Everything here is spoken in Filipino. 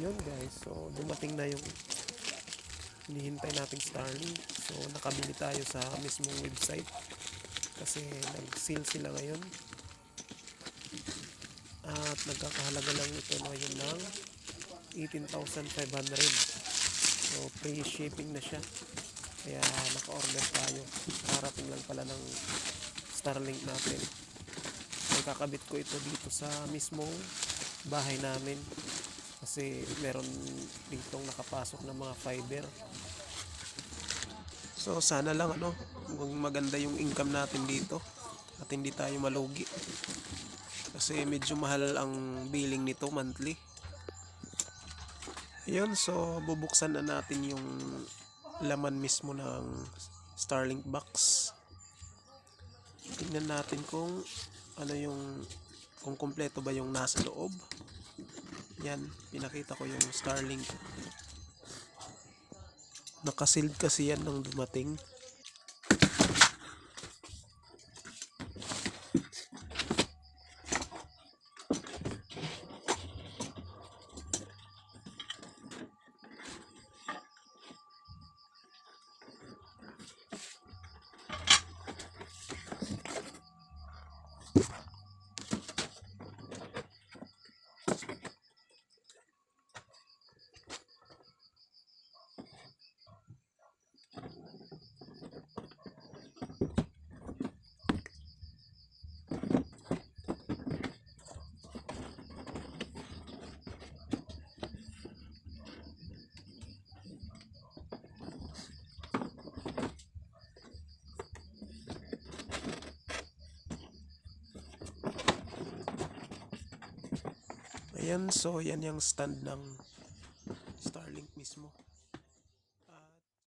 Yun guys, so dumating na yung hinihintay nating Starlink. So nakabili tayo sa mismong website kasi nag-sale sila ngayon at nagkakahalaga lang ito ngayon ng 18,500. So free shipping na siya, kaya naka-order tayo. Parating lang pala ng Starlink natin. Kakabit ko ito dito sa mismong bahay namin kasi meron ditong nakapasok ng mga fiber. So sana lang kung maganda yung income natin dito at hindi tayo malugi kasi medyo mahal ang billing nito monthly. Ayun, so bubuksan na natin yung laman mismo ng Starlink box. Tingnan natin kung kung kumpleto ba yung nasa loob. Yan, pinakita ko yung Starlink. Nakasealed kasi yan nung dumating. Ayan, so yan yung stand ng Starlink mismo.